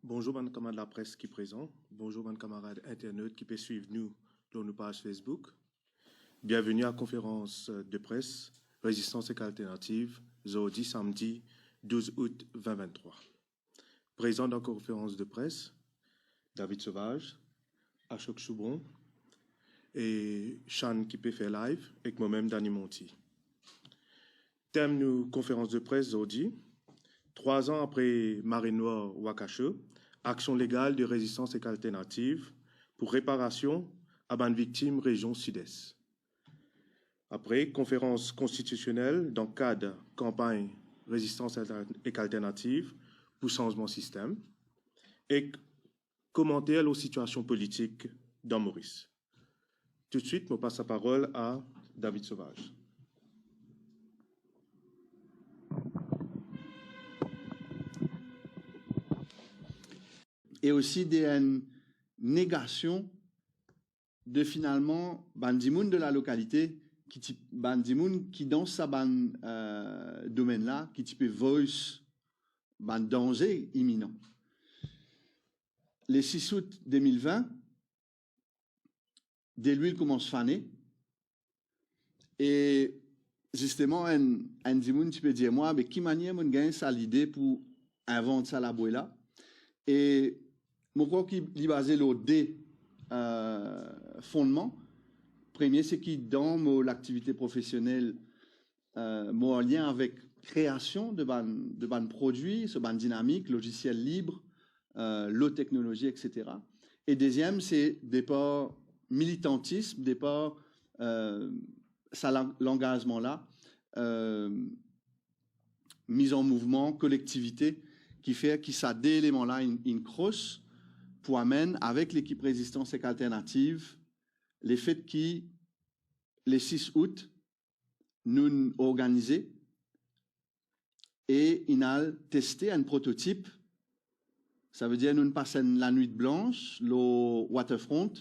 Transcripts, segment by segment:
Bonjour, mes camarades de la presse qui sont présents. Bonjour, mes camarades internautes qui peuvent suivre nous sur nos pages Facebook. Bienvenue à la conférence de presse Résistance et alternative, jeudi, samedi 12 août 2023. Présent dans la conférence de presse, David Sauvage, Ashok Choubron et Chan qui peut faire live avec moi-même, Danny Monti. Thème de conférence de presse jeudi. 3 ans après Marée Noire Wakache, action légale de résistance et alternative pour réparation à une victime région sud-est. Après, conférence constitutionnelle dans le cadre campagne résistance et alternative pour changement système et commentaire aux situations politiques dans Maurice. Tout de suite, je passe la parole à David Sauvage. Et aussi des négations de finalement bandimoun de la localité bandimoun qui dans sa domaine là qui type voice danger imminent. Le 6 août 2020 dès l'huile commence faner et justement un dimoun tu peux dire moi mais qui manière mon gagne ça l'idée pour inventer ça la là et mon crois qu'il est basé sur deux fondements. Premier, c'est qui dans l'activité professionnelle, mon lien avec création de ban produits, ce ban dynamique, logiciel libre, l'eau technologie, etc. Et deuxième, c'est des parts militantisme, des parts l'engagement là, mise en mouvement, collectivité, qui fait que ça des éléments là une crosse pour amener avec l'équipe résistance et alternative les faits qui les 6 août nous organisé et il a testé un prototype. Ça veut dire nous passons la nuit blanche le waterfront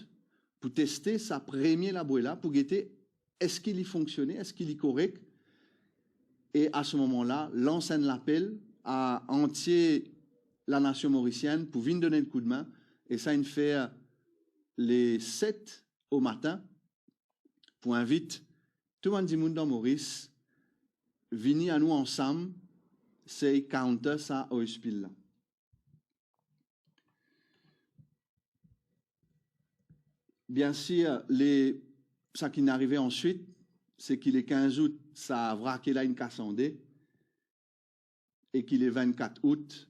pour tester sa première laboula pour guetter est-ce qu'il y fonctionnait, est-ce qu'il est correct, et à ce moment-là lance un appel à entier la nation mauricienne pour venir donner le coup de main. Et ça, il fait les 7 au matin pour inviter tout le monde dans Maurice, venir à nous ensemble, c'est counter ça au spiel là. Bien sûr, ça qui est arrivé ensuite, c'est qu'il est 15 août, ça a vraqué là une cassandée, et qu'il est 24 août,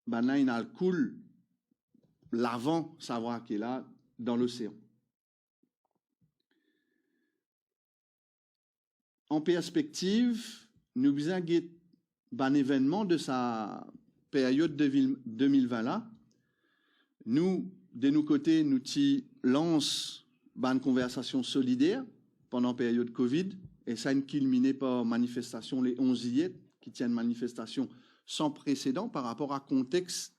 ben là, il a le cool l'avant savoir qu'il est là dans l'océan. En perspective, nous avons un événement de sa période 2020 là. Nous, de nos côtés, nous lançons une conversation solidaire pendant la période Covid et ça a culminé par manifestation les 11 juillet qui tient une manifestation sans précédent par rapport à contexte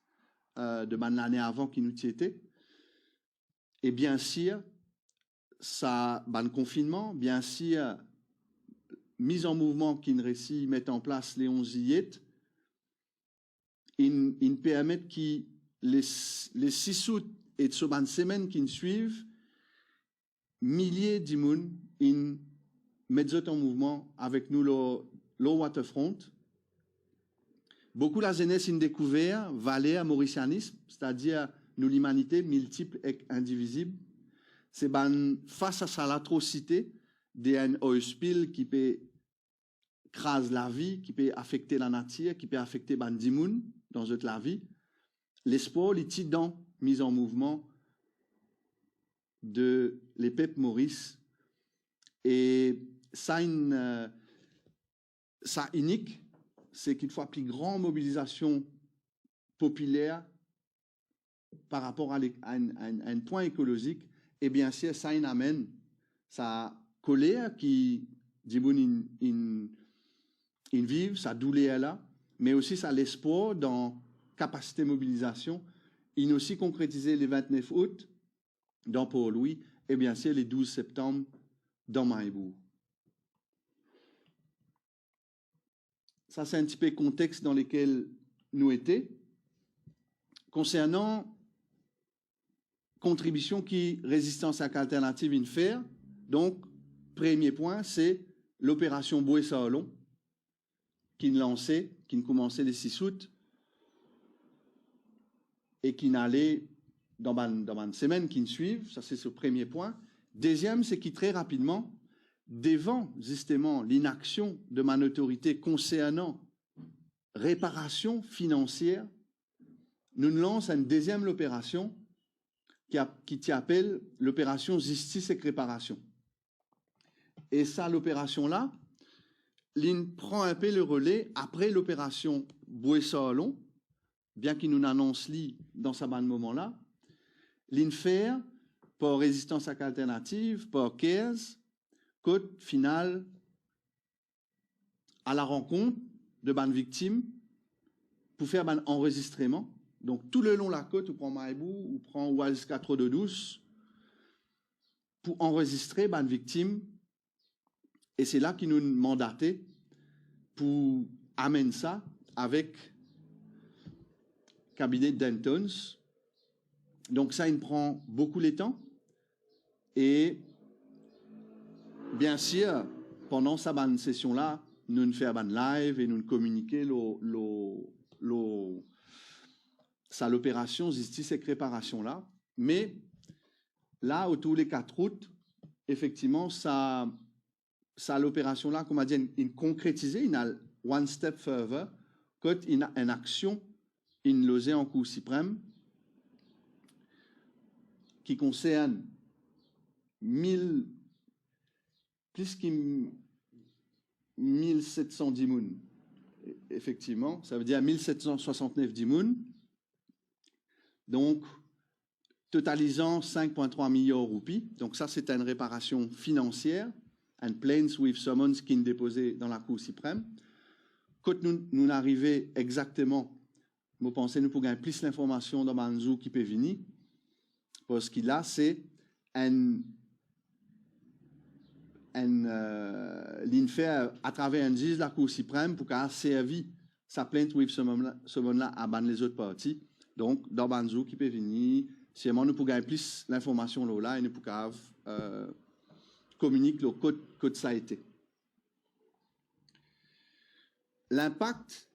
de l'année avant qui nous y était. Et bien sûr, ça, confinement, bien sûr, mise en mouvement qui ne réussit mettre en place les 11 juillet, il permet qui les 6 août et de ce semaine qui suivent, milliers d'immuns mettent en mouvement avec nous le waterfront. Beaucoup la jeunesse a découvert valeur mauricianisme, c'est-à-dire nous l'humanité multiple et indivisible. C'est face à ça l'atrocité d'un oil qui peut craser la vie, qui peut affecter la nature, qui peut affecter bandimoun dans la vie. L'espoir est dans mise en mouvement de les peuples Maurice et ça unique. C'est qu'il faut plus grande mobilisation populaire par rapport à un point écologique, et bien sûr, ça amène sa colère qui dit in vive, sa douleur là, mais aussi ça l'espoir dans capacité de mobilisation. Il aussi concrétisé les 29 août dans Port-Louis, et bien sûr les 12 septembre dans Maïbourg. Ça, c'est un petit peu le contexte dans lequel nous étions. concernant contribution qui résistance à alternative in faire. Donc, premier point, c'est l'opération Boué-Saolon, qui ne commençait le 6 août et qui n'allait dans une semaine qui suivent. Ça, c'est ce premier point. Deuxième, c'est qui très rapidement, devant justement l'inaction de ma autorité concernant réparation financière, nous lançons une deuxième opération qui appelle l'opération justice et réparation. Et ça, l'opération-là, l'IN prend un peu le relais après l'opération Boué-Saolon, bien qu'il nous annonce dans ce moment-là. L'IN fait, pour résistance à alternative, pour 15, côte finale à la rencontre de bonnes victimes pour faire un enregistrement. Donc, tout le long de la côte, on prend Maïbou, on prend Ouaz 412 pour enregistrer bonnes victimes. Et c'est là qu'ils nous mandataient pour amener ça avec cabinet Dentons. Donc, ça, il prend beaucoup de temps. Et bien sûr, pendant cette session-là, nous faisons un live et nous communiquons l'opération justice et réparation-là. Mais là, autour des 4 août, effectivement, ça l'opération-là, comme on dit, il concrétisé, il a one step further, quand il a une action, il losé en Cour suprême, qui concerne plus que 1710 mounes. Effectivement, ça veut dire 1769 dimoun. Donc, totalisant 5,3 millions de roupies. Donc, ça, c'est une réparation financière. Un plaints with summons qui est déposé dans la Cour suprême. Quand nous arrivons exactement, vous pensez, nous pouvons gagner plus d'informations dans Manzou qui peut venir. Parce que là, c'est ligne fait à travers un juge de la Cour suprême pour qu'elle servi sa plainte with summons-là à ban les autres parties. Donc, dans Manzou qui peut venir, seulement nous pouvons gagner plus l'information là et nous pouvons communique le code ça a été. L'impact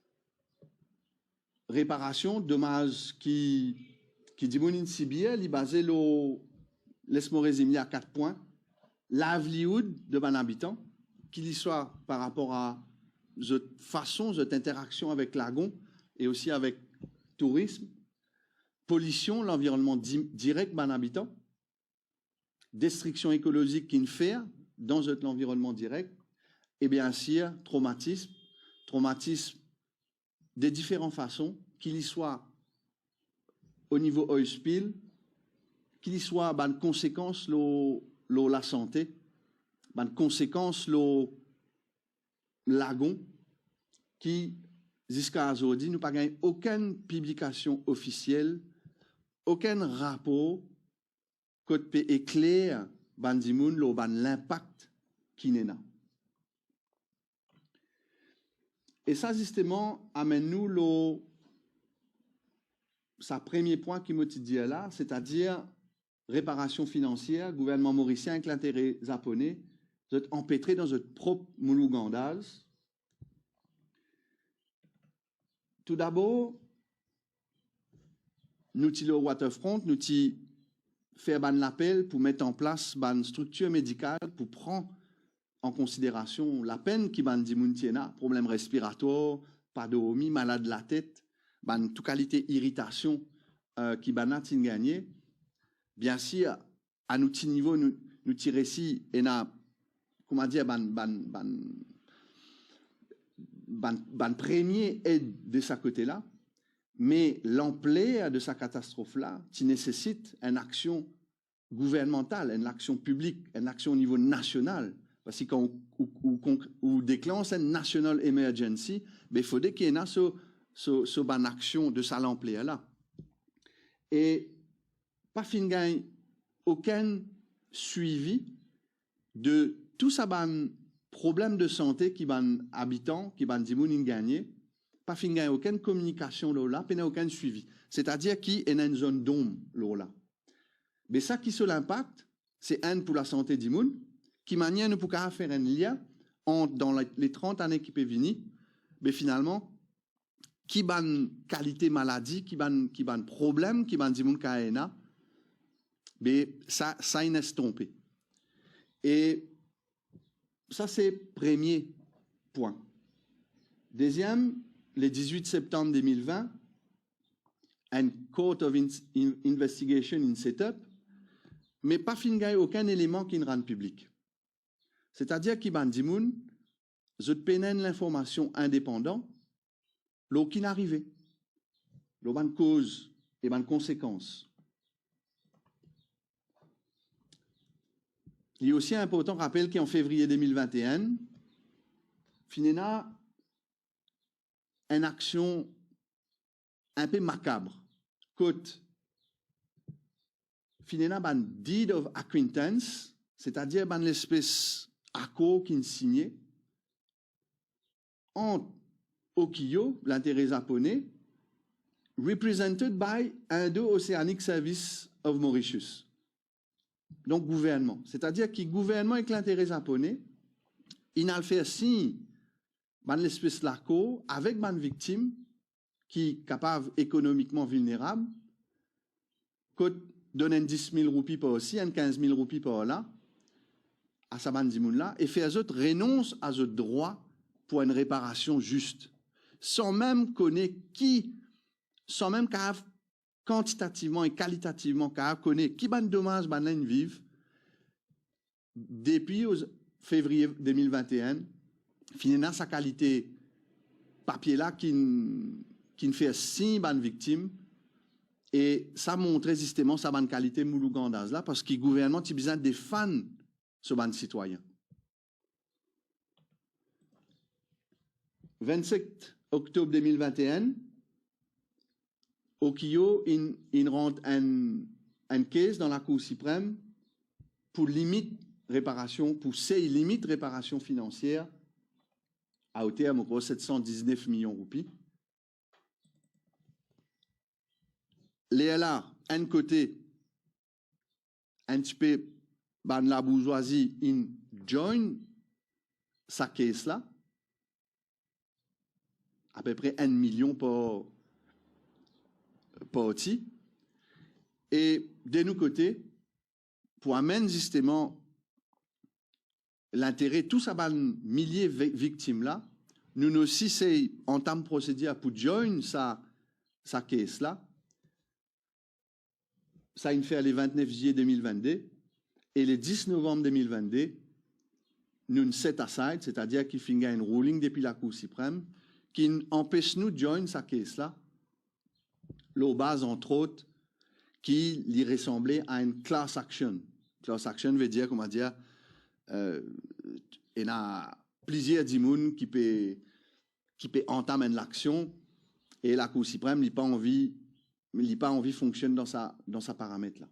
réparation, dommage qui dit mon insibier, il est basé laisse-moi résumer à 4 points. La livelihood de mon habitant, qu'il y soit par rapport à cette façon, cette interaction avec l'agon et aussi avec tourisme, pollution, l'environnement direct de mon habitant, destruction écologique qu'il fait dans l'environnement direct, et bien sûr, traumatisme de différentes façons, qu'il y soit au niveau oil spill, qu'il y soit une conséquence la santé, une conséquence lagon, qui jusqu'à aujourd'hui, nous n'avons pas aucune publication officielle, aucun rapport qui peut éclairer l'impact qui n'est là. Et ça, justement, amène-nous sa premier point qui me dit là, c'est-à-dire réparation financière, gouvernement mauricien avec l'intérêt japonais, vous êtes empêtré dans votre propre moulugandage. Tout d'abord, nous le Waterfront, nous faire l'appel pour mettre en place une structure médicale pour prendre en considération la peine qui ban dimuntiena, problème respiratoire, pas de homi, malade de la tête, toute qualité irritation qui ban gagné. Bien sûr, à notre niveau, nous tirons ici et na comment dire premier aide de ce côté-là. Mais l'ampleur de sa catastrophe-là, qui nécessite une action gouvernementale, une action publique, une action au niveau national. Parce que quand on déclenche une national emergency, il faudrait qu'il y ait une action de sa ampleur-là. Et pas fin gain aucun suivi de tout ça ban problème de santé qui ban habitants, qui ban dimoun gagné, pas fin gain aucune communication là, pas aucun suivi. C'est-à-dire qui est dans une zone d'ombre là. Mais ça qui sur l'impact, c'est un pour la santé du monde, qui manière nous pour faire un lien dans les 30 années qui peuvent venir, mais finalement, qui ban qualité maladie, qui ban problème, qui ban du monde kaena, mais ça est estompé. Et ça, c'est le premier point. Deuxième, le 18 septembre 2020, un Court of Investigation in Setup, mais pas fin aucun élément qui ne rend public. C'est-à-dire qu'il ban dimoun, je pénène l'information indépendante, l'eau qui n'arrivait, l'eau ban cause et ban conséquence. Il est aussi important de rappeler qu'en février 2021, Finena une action un peu macabre. Côte Finena ban deed of acquaintance, c'est-à-dire ban l'espèce accord qui est signé entre Okiyo, l'intérêt japonais, represented by Indo-Oceanic Service of Mauritius. Donc, gouvernement. C'est-à-dire que le gouvernement avec l'intérêt japonais, il a fait signe ban l'espèce l'accord avec ban victime qui est capable économiquement vulnérable, que donne 10 000 roupies par aussi, 15 000 roupies par là, à sa bande là, et fait à autres renonce à ce droit pour une réparation juste, sans même connaître qui, sans même quantitativement et qualitativement connaître qui ban dommage ban laine vive, depuis février 2021, finalement sa qualité papier là qui ne fait signe ban victime. Et ça montre justement sa bonne qualité moulougandaz là, parce que le gouvernement a besoin de fans ce ban citoyen. 27 octobre 2021, Okiyo il rentre un case dans la Cour suprême pour limite réparation, pour ces limites réparation financière à hauteur de 719 millions de roupies. Léa, un côté, un petit peu, la bourgeoisie, in join sa caisse là, à peu près 1 million par outil. Et de nos côtés, pour amener justement l'intérêt, tout ça, milliers de victimes là, nous aussi, c'est en termes de procédure pour join sa caisse là. Ça a été fait le 29 juillet 2022 et le 10 novembre 2022, nous set aside, c'est-à-dire qu'il y a une ruling depuis la Cour suprême qui empêche nous de joindre sa caisse là, l'eau base entre autres, qui lui ressemblait à une class action. Class action veut dire, comment dire, il y a plusieurs dimoun qui peut entamer l'action et la Cour suprême n'a pas envie. Mais il n'a pas envie de fonctionner dans sa paramètre là.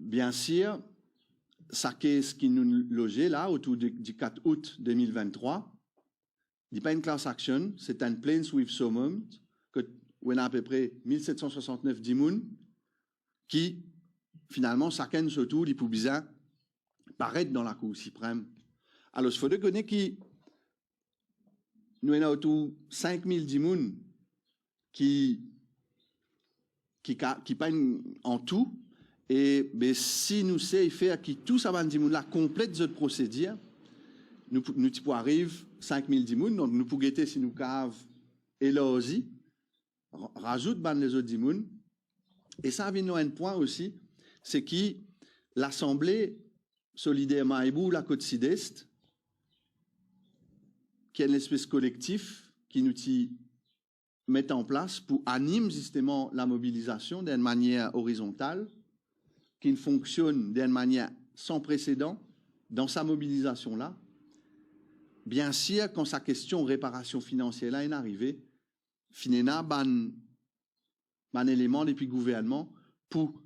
Bien sûr, sa caisse qui nous logeait là, autour du 4 août 2023, n'est pas une class action, c'est un plain swift summons, que on a à peu près 1769 dimoun, qui, finalement, chacun surtout, il peut bien paraître dans la Cour suprême. Alors, il faut connaître que nous avons autour de 5000 dimoun qui payent en tout. Et si nous savons faire que tout ça va dimoun là complète cette procédure, nous pouvons arriver 5000 dimoun, donc nous pouvons guetter si nous cave et là aussi, rajoute les autres dimoun. Et ça vient à un point aussi, c'est que l'Assemblée solidaire Maïbou, la Côte Sud-Est, qui est une espèce collectif qui nous met en place pour animer justement la mobilisation d'une manière horizontale, qui fonctionne d'une manière sans précédent dans sa mobilisation-là. Bien sûr, quand sa question de réparation financière là est arrivée, Finena ban élément depuis le gouvernement pour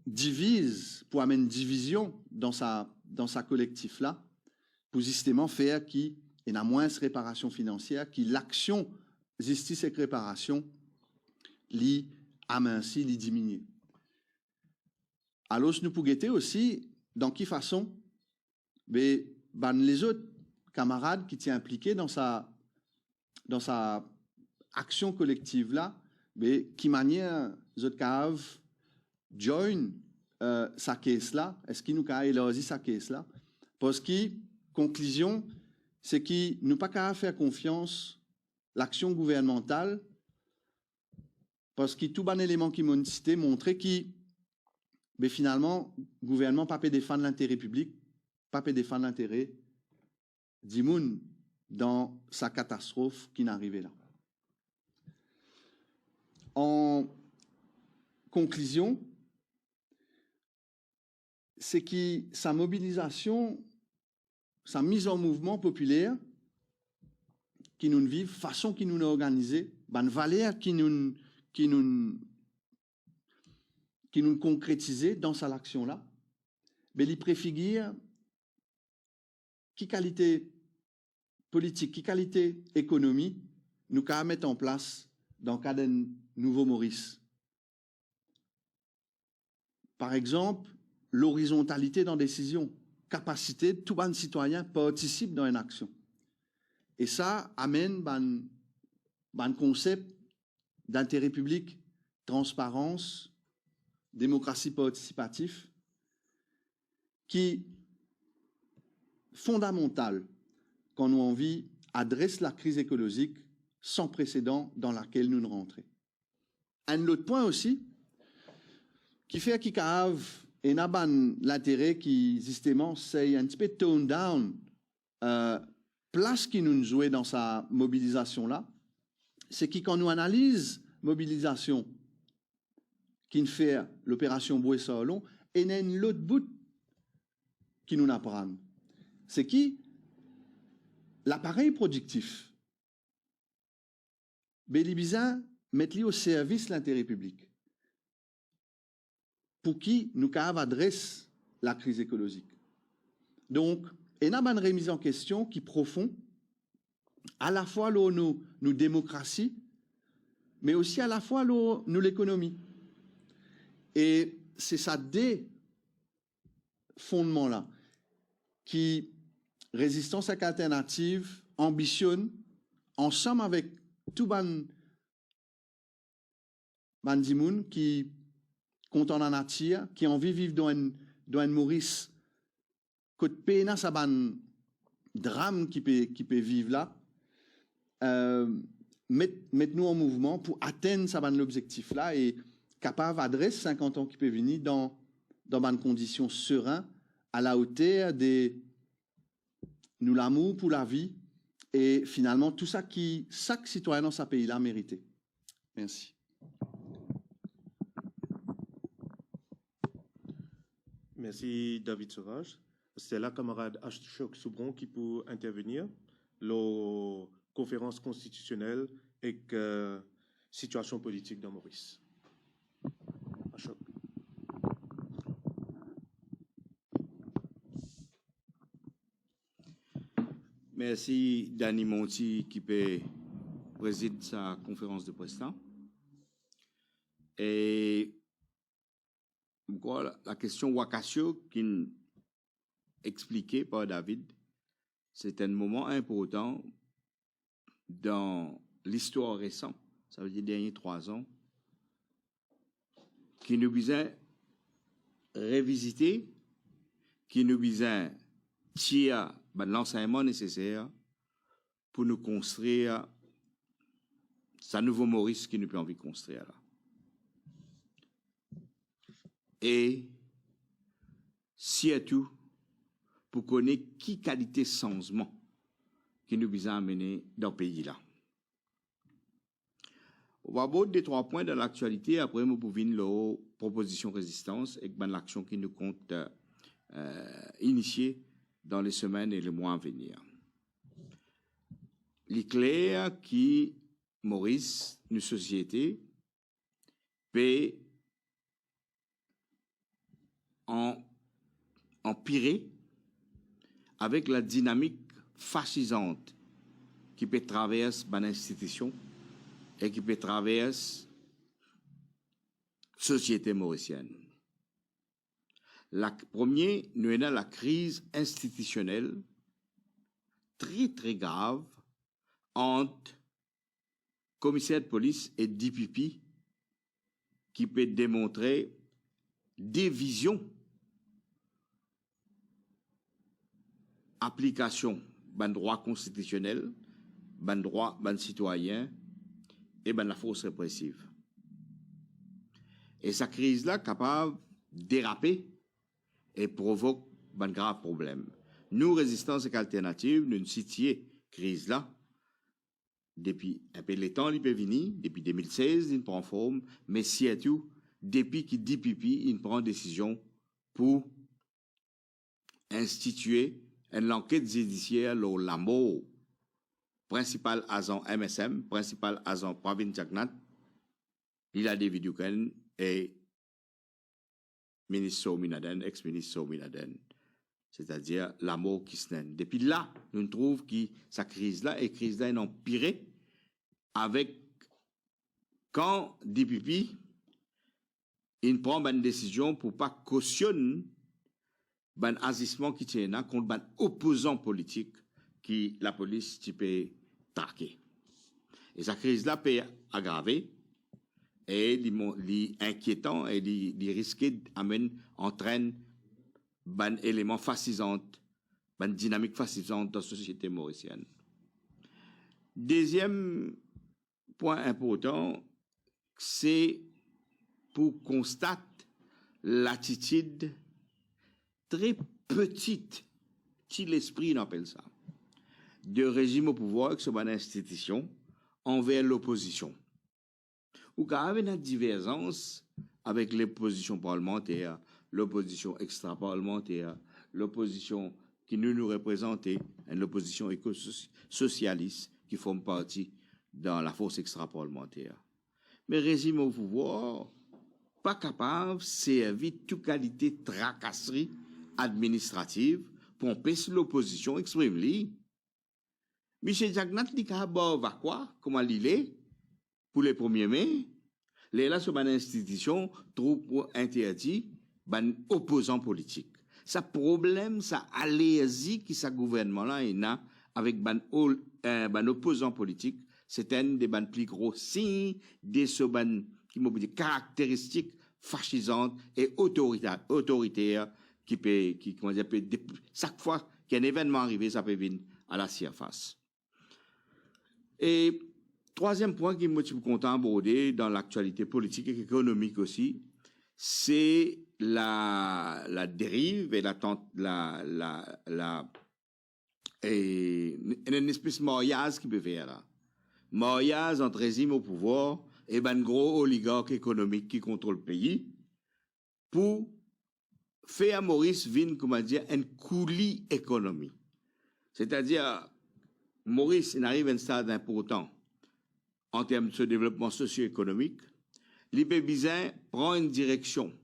divise, pour amener une division dans sa collectif-là, pour justement faire qu'il y ait moins de réparation financière, que l'action justice et réparation li aminci, li diminue. Alors, nous pouvons aussi, dans quelle façon, mais, les autres camarades qui sont impliqués dans sa action collective là, mais qui manière les autres caves join sa caisse là, est-ce qu'il nous a élargi sa caisse là? Parce que, conclusion, c'est qu'il nous pas qu'à faire confiance l'action gouvernementale, parce que tout bon élément qui m'a cité montrait que, mais finalement, le gouvernement pas peut défendre l'intérêt public, pas peut défendre l'intérêt d'Imoun dans sa catastrophe qui n'arrivait là. En conclusion, c'est que sa mobilisation, sa mise en mouvement populaire, qui nous vivent, façon qui nous organisée, une valeur qui nous concrétisée dans cette action-là, mais il préfigure qui qualité politique, qui qualité économie nous qu'à mettre en place dans le cas d'un nouveau Maurice. Par exemple, l'horizontalité dans la décision, capacité de tout bon citoyen participe dans une action. Et ça amène un concept d'intérêt public, transparence, démocratie participative, qui est fondamental quand nous envie adresse la crise écologique sans précédent dans laquelle nous nous rentrons. Un autre point aussi, qui fait qu'il y a l'intérêt qui, justement, c'est un petit peu tone down, place qui nous jouait dans sa mobilisation-là, c'est que quand nous analysons mobilisation qui fait l'opération Boué-Salon, et il y a une autre bout qui nous apprend. C'est qui l'appareil productif. Bélibizan met-lui au service de l'intérêt public. Pour qui nous adresse la crise écologique. Donc, il y a une remise en question qui est profonde, à la fois nous démocratie, mais aussi à la fois nous l'économie. Et c'est ça des fondements-là qui Résistance alternative ambitionne, ensemble avec tout ban dimoun qui compte en nature, qui a envie de vivre dans un Maurice, côté peine ça ban drame qui peut vivre là, mettre-nous en mouvement pour atteindre ça ban l'objectif là et capable d'adresser 50 ans qui peut venir dans des conditions sereines, à la hauteur des nous l'amour pour la vie et finalement tout ça qui chaque citoyen dans ce pays-là a mérité. Merci. Merci David Sauvage. C'est la camarade Ashok Soubron qui peut intervenir. La conférence constitutionnelle et situation politique dans Maurice. Ashok. Merci Danny Monti qui préside sa conférence de presse. Et la question Wakasio qui est expliquée par David, c'est un moment important dans l'histoire récente, ça veut dire les derniers 3 ans, qui nous besoin revisiter, qui nous besoin tirer l'enseignement nécessaire pour nous construire ce nouveau Maurice qui nous peut envie de construire là. Et surtout pour connaître qui qualité changement qui nous besoin amener dans le pays là. On va aborder 3 points dans l'actualité. Après, nous pouvons venir la proposition résistance et l'action qui nous compte initier dans les semaines et les mois à venir. Il est clair que Maurice, une société, peut empiré avec la dynamique fascisante qui peut traverser une institution et qui peut traverser la société mauricienne. La première, nous avons la crise institutionnelle très très grave entre commissaire de police et DPP qui peut démontrer des visions, application ban droit constitutionnel, ban droit ban citoyen et ban la force répressive. Et cette crise-là capable de déraper et provoque un grave problème. Nous, Résistance et Alternative, nous situons crise-là depuis un peu de temps, il peut venir, depuis 2016, il prend forme, mais surtout, depuis qu'il DPP, il prend décision pour instituer une enquête judiciaire sur la mort principal agent MSM, principal agent Pravin Jagnat, il a David Dukan et ministre Sominaden, ex-ministre Sominaden, c'est-à-dire la mort qui se naît. Depuis là, nous trouvons que sa crise-là est empirée avec quand DPP il prend une décision pour ne pas cautionner un agissement qui tient là contre un opposant politique qui la police peut traquer. Et sa crise-là peut aggraver et l'inquiétant et risqué entraîne un élément fascisant, une dynamique fascisante dans la société mauricienne. Deuxième point important, c'est pour constater l'attitude très petite, si l'esprit appelle ça, de régime au pouvoir qui sont une institution envers l'opposition. Ou qu'il y a une divergence avec l'opposition parlementaire, l'opposition extra-parlementaire, l'opposition qui nous représente, l'opposition éco-socialiste qui forme partie dans la force extra-parlementaire. Mais le régime au pouvoir, pas capable de servir toute qualité de tracasserie administrative pour empêcher l'opposition d'exprimer. Michel Jagnat dit qu'il va quoi, comment il est, pour les 1er mai, les là sur une institution trop interdit, un opposant politique. Ça problème, ça allergie qui sa gouvernement-là a avec un opposant politique, c'est un des plus gros signes de ce caractéristiques fascisantes et autoritaires chaque fois qu'un événement arrive, ça peut venir à la surface. Et troisième point qui me suis content d'aborder dans l'actualité politique et économique aussi, c'est la dérive et une espèce de mariage qui peut faire là. Mariage entre régime au pouvoir et un gros oligarque économique qui contrôle le pays pour faire à Maurice vine, comment dire, une coulis économie. C'est-à-dire, Maurice il arrive à un stade important en termes de développement socio-économique. L'IPBizin prend une direction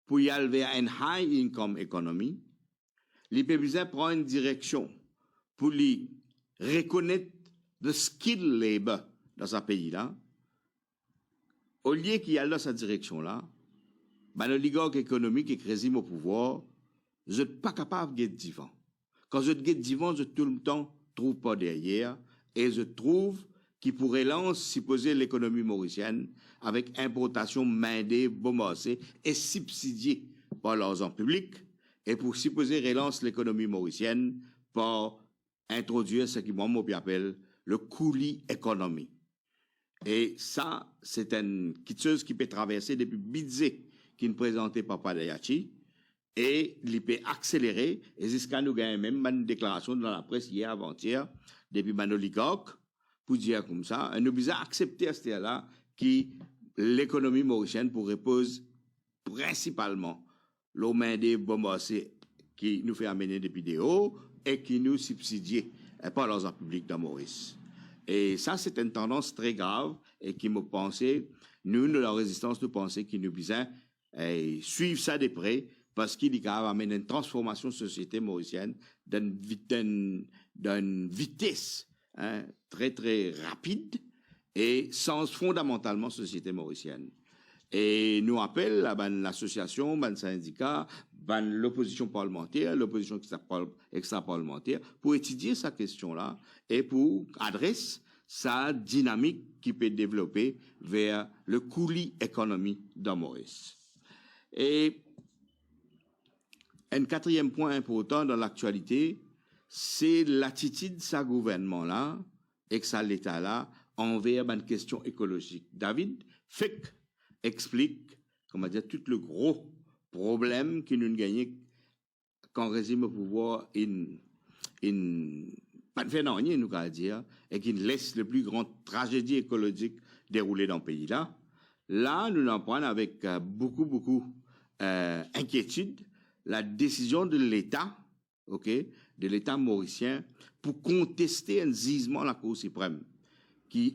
pour y aller vers une high income economy. L'IPBizin prend une direction pour lui reconnaître le skill labor dans ce pays-là. Au lieu qu'il y a dans cette direction-là, l'oligarque économique et le régime au pouvoir, je ne suis pas capable de divan. Quand je get divan, je tout le temps trouve pas derrière et je trouve qu'il pourrait lancer, supposer l'économie mauricienne avec importation main-d'œuvre bomassée et subsidiée par l'argent public et pour supposer relance l'économie mauricienne par introduire ce qui moi appelle le coulis économie. Et ça, c'est une chose qui peut traverser depuis budget qui nous présentait Papa Dayachi et il peut accélérer et jusqu'à nous gagner même une déclaration dans la presse hier avant-hier depuis Manoligoc pour dire comme ça, nous devons accepter à ce là que l'économie mauricienne pour repose principalement l'eau main des bombardés qui nous fait amener des vidéos et qui nous subsidie par l'argent public dans Maurice. Et ça, c'est une tendance très grave et qui me pensait, nous, de la résistance, nous pensons qu'il nous besoin suivre ça de près parce qu'il va amener une transformation de la société mauricienne d'une vitesse très, très rapide et sans fondamentalement société mauricienne. Et nous appelle l'association, le syndicat, l'opposition parlementaire, l'opposition extra-parlementaire, pour étudier cette question-là et pour adresser sa dynamique qui peut développer vers le coulis économique dans Maurice. Et un quatrième point important dans l'actualité, c'est l'attitude de ce gouvernement-là et de l'État-là envers une question écologique. David Fick explique, comment dire, tout le gros problème qui nous gagne quand régime au pouvoir pas de fait non, nous allons dire, et qui laisse le plus grand tragédie écologique dérouler dans le pays là. Là, nous en prenons avec beaucoup inquiétude la décision de l'État, de l'État mauricien, pour contester un gisement à la Cour suprême.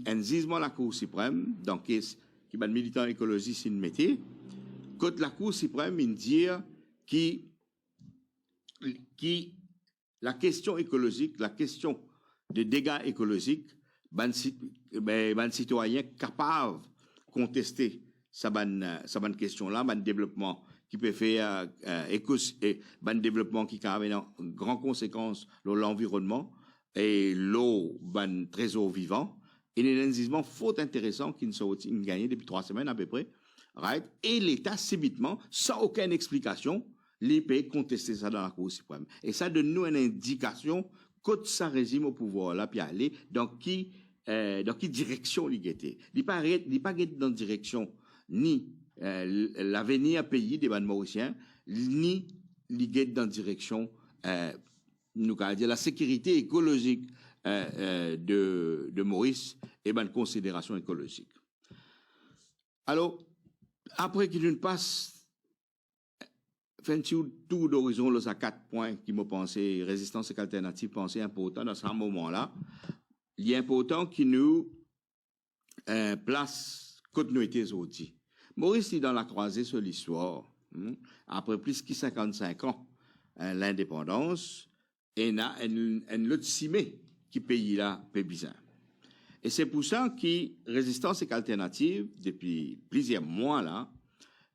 Un gisement à la Cour suprême, donc qui est un militant écologiste, il mettait, quand la Cour suprême, il dit qui la question écologique, la question des dégâts écologiques, ben citoyen capable de contester cette question-là, un développement qui peut faire un développement qui a une grande conséquence sur l'environnement et l'eau, un trésor vivant. Et il y a un gisement fort intéressant qui nous a gagné depuis 3 semaines à peu près. Right? Et l'État, subitement, sans aucune explication, il peut contester ça dans la Cour suprême. Et ça donne nous une indication quand ça régime au pouvoir là, puis aller dans qui direction il était. Il pas dans la direction ni l'avenir pays des bandes mauriciens, ni il dans la direction nous dire la sécurité écologique de Maurice et ben considération écologique. Alors après qu'il nous passe fait un tour d'horizon à 4 points qui me pensaient résistance et alternative pensaient important dans ce moment-là. Il est important qu'il nous place continuité aujourd'hui. Maurice est dans la croisée sur l'histoire. Après plus de 55 ans l'indépendance et a un autre cimé qui pays là peut bizarre. Et c'est pour ça que résistance et alternative depuis plusieurs mois là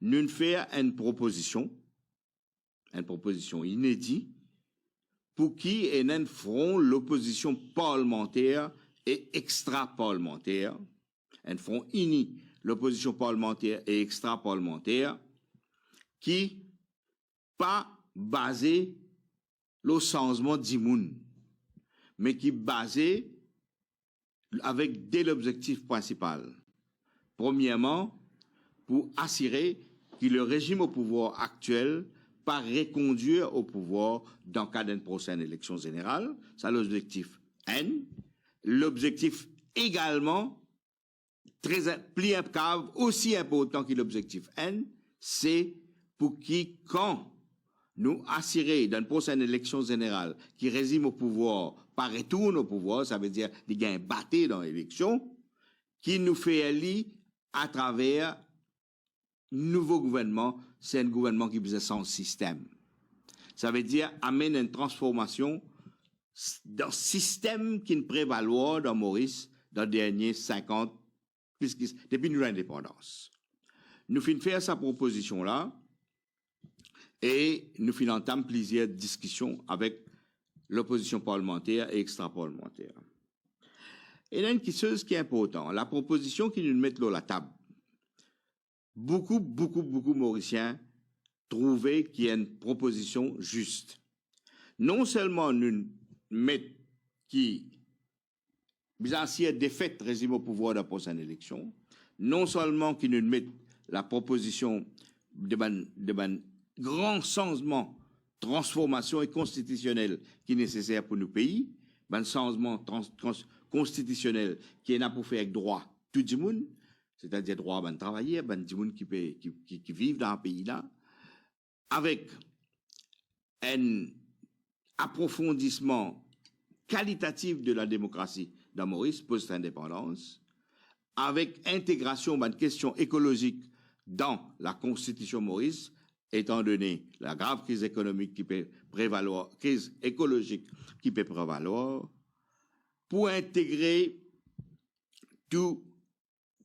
nous fait une proposition inédite pour qui en front l'opposition parlementaire et extra-parlementaire, un front uni l'opposition parlementaire et extra-parlementaire qui pas basé le changement d'immun, mais qui basé avec deux objectifs principaux. Premièrement, pour assurer que le régime au pouvoir actuel pas reconduire au pouvoir dans le cadre d'une prochaine élection générale. C'est l'objectif N. L'objectif également, aussi important que l'objectif N, c'est pour qui, quand nous assurer dans une prochaine élection générale qui régime au pouvoir, pas retourne au pouvoir, ça veut dire qu'il y a un batté dans l'élection, qui nous fait aller à travers nouveau gouvernement, c'est un gouvernement qui faisait son système. Ça veut dire amène une transformation dans le système qui ne prévaloir dans Maurice dans les derniers 50, depuis notre indépendance. Nous finissons faire sa proposition-là et nous finissons entamer plusieurs discussions avec l'opposition parlementaire et extra-parlementaire. Et il y a une chose qui est importante, la proposition qui nous met sur la table. Beaucoup Mauriciens trouvaient qu'il y a une proposition juste. Non seulement nous mettons qui bien défaite régime au pouvoir de la prochaine élection, non seulement qui nous mettent la proposition de grand changement, transformation et constitutionnel qui est nécessaire pour nos pays, un changement constitutionnel qui est là pour faire avec droit tout le monde, c'est-à-dire droit à travailler, du monde qui vivent dans un pays-là, avec un approfondissement qualitatif de la démocratie dans Maurice post-indépendance, avec intégration de questions écologiques dans la Constitution Maurice étant donné la grave crise économique qui peut prévaloir, crise écologique qui peut prévaloir, pour intégrer tout,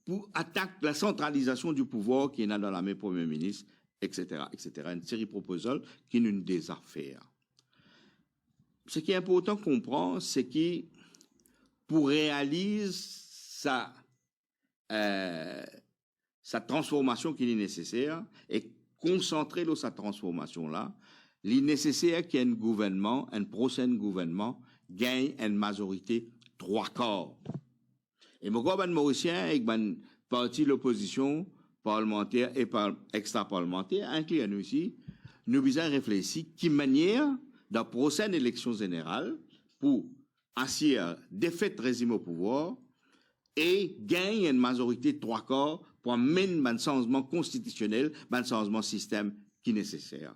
pour attaquer la centralisation du pouvoir qui est dans la main du Premier ministre, etc., etc. Une série de propositions qui nous désaffaire. Ce qui est important de comprendre, c'est que pour réaliser sa transformation qui est nécessaire et concentrer dans sa transformation-là, il est nécessaire qu'il y ait un gouvernement, un prochain gouvernement, gagne une majorité 3/4. Et mon gouvernement mauricien, avec une partie de l'opposition parlementaire et extra-parlementaire, inclus nous ici, nous devons réfléchir quelle manière, dans la prochaine élection générale, pour assurer défaite régime au pouvoir et gagner une majorité 3/4 pour mener un changement constitutionnel, un changement système qui est nécessaire.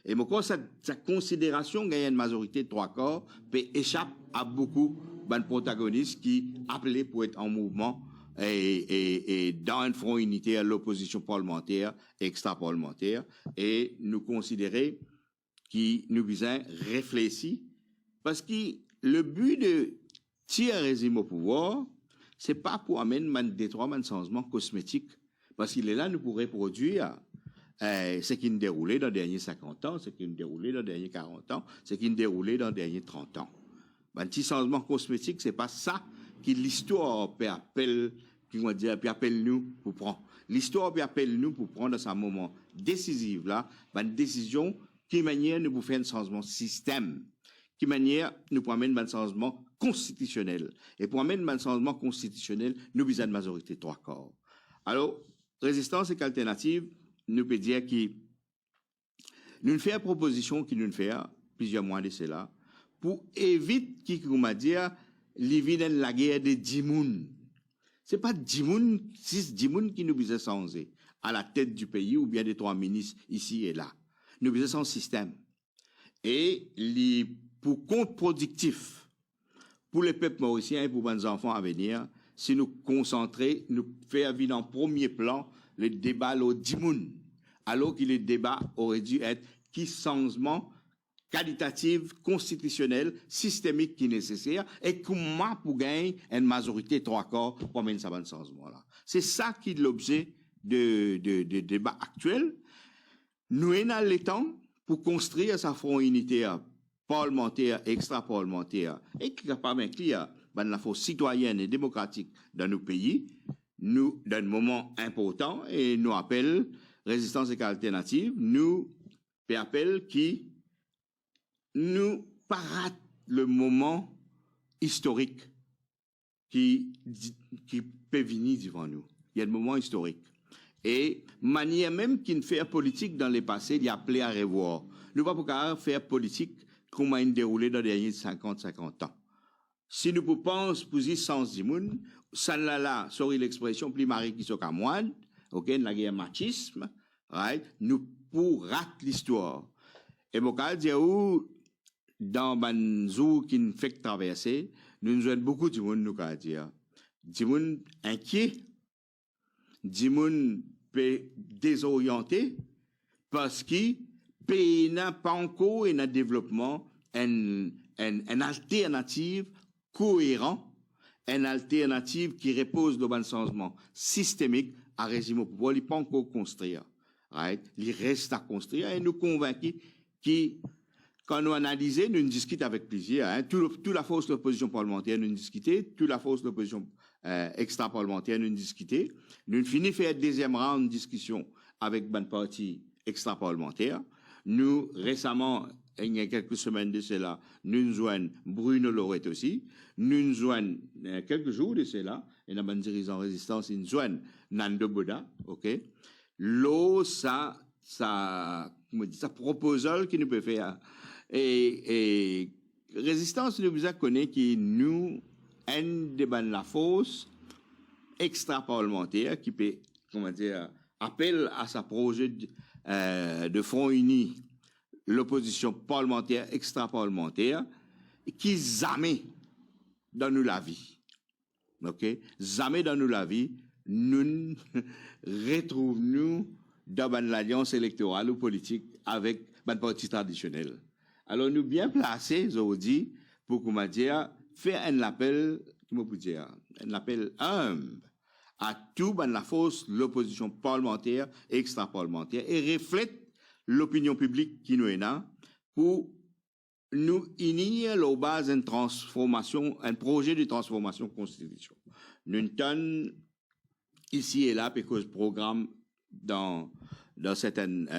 Et moi, cette considération gagner une majorité 3/4 peut échapper à beaucoup de protagonistes qui appelaient pour être en mouvement et dans un front unitaire, l'opposition parlementaire, extra-parlementaire, et nous considérer que nous devons réfléchir parce que le but de tirer un régime au pouvoir, c'est pas pour amener un changement cosmétique, parce qu'il est là, nous pourrions produire ce qui nous déroulé dans les derniers 50 ans, ce qui nous déroulé dans les derniers 40 ans, ce qui nous déroulé dans les derniers 30 ans. Un petit changement cosmétique, c'est pas ça que l'histoire peut appeler, nous pour prendre. L'histoire peut appeler nous pour prendre dans un moment décisif là, une décision qui manière nous pour faire un changement système, qui manière nous pour amener un changement constitutionnel. Et pour amener un changement constitutionnel, nous avons besoin de majorité 3/4. Alors, résistance et alternative, nous peut dire que nous faisons une proposition qui nous fait plusieurs mois de cela pour éviter qu'on m'a dit l'évidence la guerre de 10 moun. C'est pas 10 moun, 10 moun qui nous besoin changer à la tête du pays ou bien des 3 ministres ici et là. Nous besoin son système. Et pour compte productif pour les peuples mauriciens et pour les enfants à venir, si nous concentrer, nous faire vivre en premier plan le débat au 10 moun, alors que le débat aurait dû être qui changement qualitatif, constitutionnel, systémique qui est nécessaire et comment pour gagner une majorité 3/4 pour mener ça bon changement-là. C'est ça qui est l'objet de débat actuel. Nous avons le temps pour construire sa front unitaire parlementaire, extra-parlementaire et qui est capable d'inclure la force citoyenne et démocratique dans nos pays, nous, dans un moment important, et nous appelle résistance et alternative, nous appelle qui nous parate le moment historique qui peut venir devant nous. Il y a un moment historique. Et manière même qui ne fait politique dans le passé, il y a appelé à revoir. Nous ne pouvons pas faire politique comme on a déroulé dans les derniers 50 ans. Si nous pensons pour dire sans dimoun, ça là, sorry l'expression, plus marie qui sont qu'à moi, ok, la guerre machisme, right, nous pour rater l'histoire. Et mon cas dire où dans Banzou qui nous fait traverser, nous avons beaucoup de monde nous qu'à dire, du monde inquiet, du monde désorienté, parce que pays n'a pas encore un développement, une alternative cohérent, une alternative qui repose sur un changement systémique à régime au pouvoir, il n'est pas encore construit. Right? Il reste à construire et nous convaincus que quand nous analysons, nous discutons avec plaisir. Hein? Toute la force de l'opposition parlementaire, nous discutons. Toute la force de l'opposition extra-parlementaire, nous discutons. Nous finissons faire deuxième round de discussion avec une partie extra-parlementaire. Nous, récemment, il y a quelques semaines de cela, nous joignons Bruno Lorette aussi. Nous joignons quelques jours de cela, et nous avons dirigeant résistance, nous joignons Nando Boda, ok? L'eau, ça proposal qui nous peut faire. Et résistance, nous vous connaît qui nous, une de la force extra-parlementaire qui peut, comment dire, appelle à sa projet de front uni l'opposition parlementaire, extra-parlementaire, qui jamais dans nous la vie. Ok? Jamais dans nous la vie, nous retrouvons dans l'alliance électorale ou politique avec le parti traditionnel. Alors, nous bien placés, aujourd'hui, pour, comment dire, faire un appel, comment vous dire, un appel humble à tout la force, l'opposition parlementaire et extra-parlementaire, et reflète l'opinion publique qui nous est là pour nous unir aux bases d'une transformation, un projet de transformation constitution. Nous sommes ici et là, parce que ce programme dans certaines,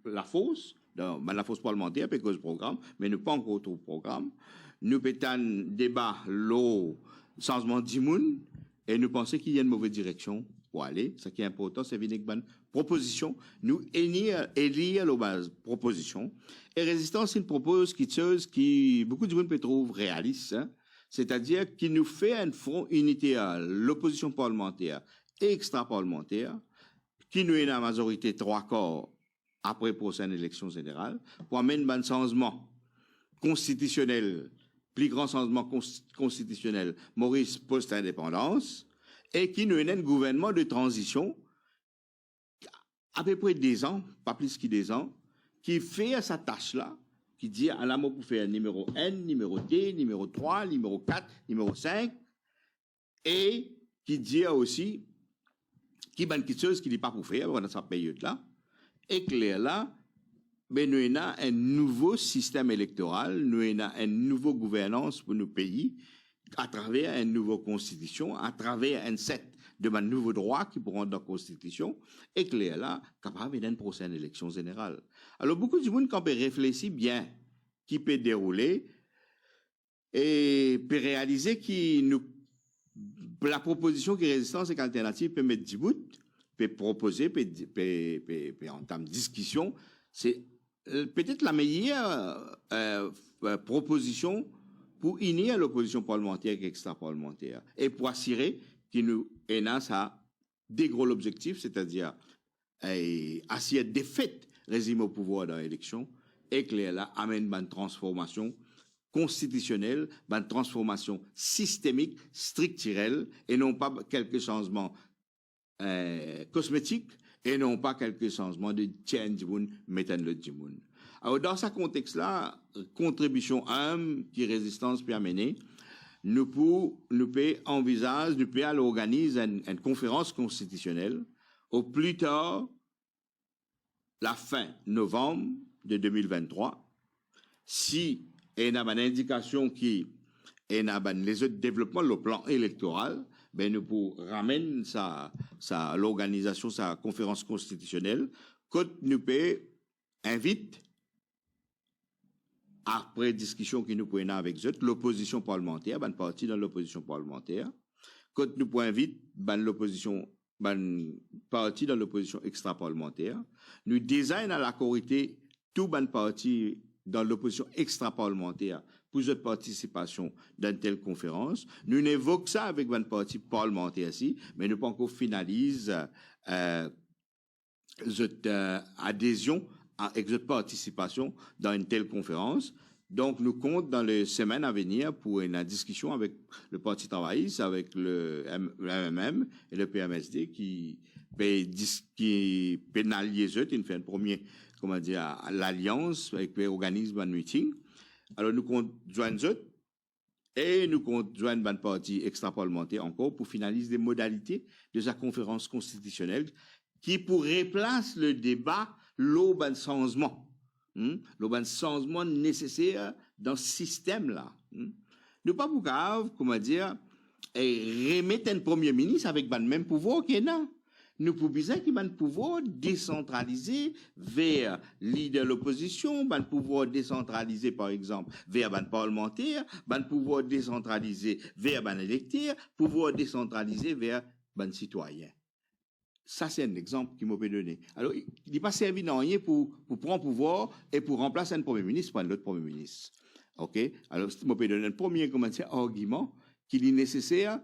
la fosse, dans la fosse parlementaire, parce que ce programme, mais nous pas encore tout programme. Nous pétons débat l'eau, changement d'immun, et nous pensons qu'il y a une mauvaise direction pour aller. Ce qui est important, c'est une bonne proposition. Nous élire aux bases proposition. Et résistance, c'est une propose qui beaucoup de monde peut trouver réaliste, hein? C'est-à-dire qu'il nous fait un front unitaire, l'opposition parlementaire et extra-parlementaire, qui nous est la majorité 3/4 après prochaine élection générale, pour amener un changement constitutionnel, plus grand changement constitutionnel, Maurice post-indépendance, et qui nous est un gouvernement de transition, à peu près 10 ans, pas plus que 10 ans, qui fait sa tâche-là, qui dit à la mot pour faire numéro N, numéro D, numéro 3, numéro 4, numéro 5, et qui dit aussi qui ban quelque chose qui n'est pas pour faire pendant cette période-là, et clair là, ben nous avons un nouveau système électoral, nous avons une nouvelle gouvernance pour nos pays, à travers une nouvelle constitution, à travers un set de nouveaux droits qui pourront dans la constitution, et clair là, capable d'une prochaine élection générale. Alors, beaucoup de monde, quand on réfléchit bien, qui peut dérouler, et peut réaliser la proposition qui est résistance et alternative peut mettre du bout, peut proposer, peut entamer discussion, c'est peut-être la meilleure proposition pour unir l'opposition parlementaire et extra-parlementaire, et pour assurer qu'il nous ait ça des gros objectifs, c'est-à-dire assurer des faits régime au pouvoir dans l'élection, et que là amène une transformation constitutionnelle, une transformation systémique, structurelle, et non pas quelques changements cosmétiques, et non pas quelques changements de change mettant le djimoun. Alors dans ce contexte-là, contribution qui résistance peut amener, nous pouvons envisager, nous pouvons organiser une conférence constitutionnelle au plus tard la fin novembre de 2023, si il y a une indication qui est les autres développements, le plan électoral, ben nous pouvons ramener l'organisation, sa conférence constitutionnelle, que nous pouvons inviter, après discussion que nous pouvons avoir avec eux, l'opposition parlementaire, une partie dans l'opposition parlementaire, que nous pouvons inviter l'opposition partie dans l'opposition extra-parlementaire. Nous designons à la Corité tout ban parti dans l'opposition extra-parlementaire pour cette participation dans une telle conférence. Nous évoquons ça avec ban parti parlementaire ici, mais nous pas encore finalise cette adhésion avec cette participation dans une telle conférence. Donc, nous comptons dans les semaines à venir pour une discussion avec le Parti travailliste, avec le MMM et le PMSD qui pénalisent eux, qui fait un premier, comment dire, l'alliance avec les organismes de meeting. Alors, nous comptons joindre eux et nous comptons joindre un parti extra-parlementaire encore pour finaliser les modalités de sa conférence constitutionnelle qui pourrait placer le débat l'aube de changement. Le changement nécessaire dans ce système-là. Nous pas pour grave, comment dire, remettre un premier ministre avec le même pouvoir qu'il y a. Nous pouvons dire qu'il y a un pouvoir décentralisé vers leader de l'opposition, un pouvoir décentralisé, par exemple, vers un parlementaire, un pouvoir décentralisé vers un électeur, pouvoir décentralisé vers un citoyen. Ça, c'est un exemple qui m'a donné. Alors, il n'est pas servi dans rien pour prendre pouvoir et pour remplacer un premier ministre par un autre premier ministre. OK? Alors, je m'a donné un premier argument qu'il est nécessaire,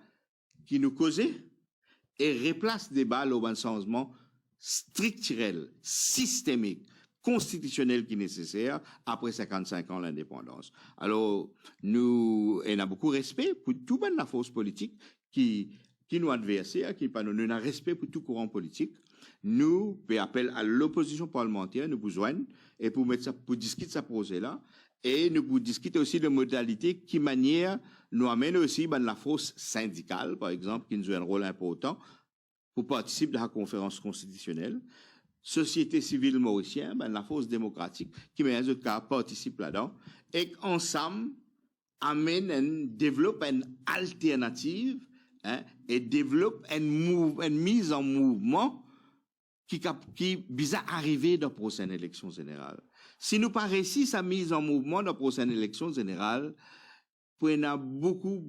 qui nous cause et replace des balles au bon changement structurel, systémique, constitutionnel qui est nécessaire après 55 ans l'indépendance. Alors, nous, on a beaucoup de respect pour tout la force politique qui qui nous adversaire, qui pas nous un respect pour tout courant politique, nous fait appel à l'opposition parlementaire, nous besoin et pour mettre ça, pour discuter ça projet là, et nous pour discuter aussi de modalités qui manière nous amène aussi ben, la force syndicale, par exemple, qui nous joue un rôle important pour participer à la conférence constitutionnelle. Société civile mauricienne, ben, la force démocratique, qui met un autre cas participe là-dedans, et ensemble, développe une alternative hein, et développe une mise en mouvement qui vise à arriver dans la prochaine élection générale. Si nous pas réussi sa mise en mouvement dans la prochaine élection générale, il y a beaucoup,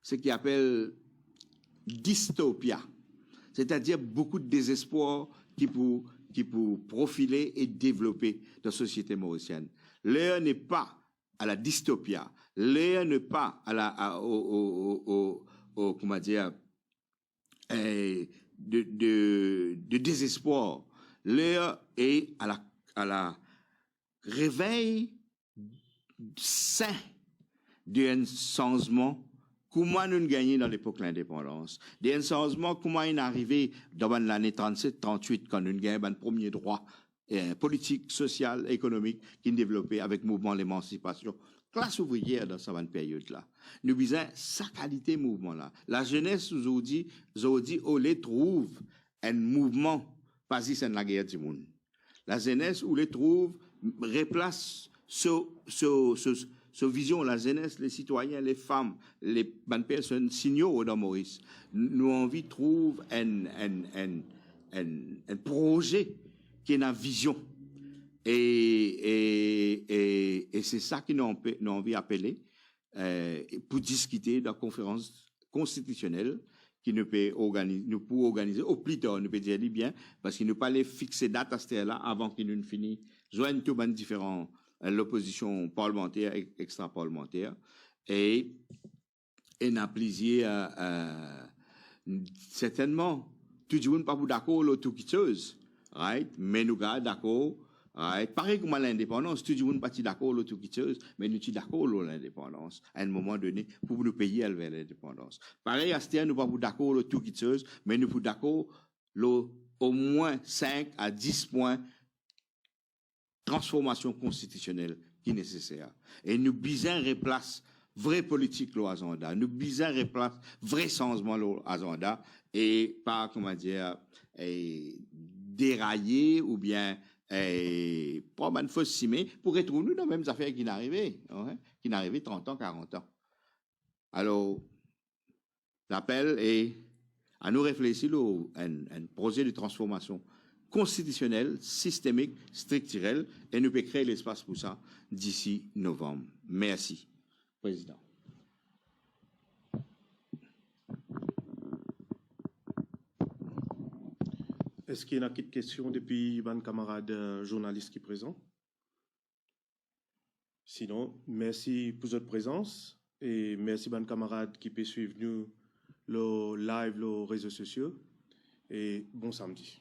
ce qui appelle dystopia, c'est-à-dire beaucoup de désespoir qui pour profiler et développer la société mauricienne. L'heure n'est pas à la dystopia, l'heure n'est pas à la, comment dire, de désespoir. L'heure est à la réveil sain d'un changement. Comment nous gagnons dans l'époque de l'indépendance? D'un changement, comment il est arrivé dans l'année 37-38 quand nous gagnons le premier droit politique, social, économique qui est développé avec le mouvement de l'émancipation. Classe ouvrière dans cette période-là. Nous visons sa qualité mouvement-là. La jeunesse aujourd'hui, on les trouve un mouvement, pas si c'est la guerre du monde. La jeunesse, on les trouve, replace ce vision, la jeunesse, les citoyens, les femmes, les bonnes personnes, signaux dans Maurice. Nous envie de trouver un projet qui est une vision. Et c'est ça que nous avons envie d'appeler pour discuter de la conférence constitutionnelle qui nous peut organiser, au plus tard, nous peut dire bien, parce qu'il ne peut pas les fixer date à cette heure-là avant qu'il ne finisse. Joignent tout les différents l'opposition parlementaire et extra-parlementaire et n'a plaisir certainement tout le monde pas d'accord là tout qui chose right mais nous gars d'accord right pareil comme l'indépendance tout le monde pas d'accord là tout qui chose mais nous sommes d'accord là l'indépendance à un moment donné pour nous payer vers l'indépendance pareil à ce nous pas d'accord là tout qui chose mais nous d'accord là au moins 5 à 10 points transformation constitutionnelle qui est nécessaire. Et nous bisons replace vraie politique l'agenda. Nous bisons replace vrai changement l'agenda et pas, comment dire, dérailler ou bien prendre une fausse cimée pour retrouver nous dans les mêmes affaires qui n'arrivaient, hein, qui n'arrivaient 30 ans, 40 ans. Alors, l'appel est à nous réfléchir à un projet de transformation constitutionnel, systémique, structurel, et nous pouvons créer l'espace pour ça d'ici novembre. Merci, Président. Est-ce qu'il y a une question depuis mon camarade journaliste qui est présent? Sinon, merci pour votre présence et merci mon camarade qui peut suivre nous le live, les réseaux sociaux et bon samedi.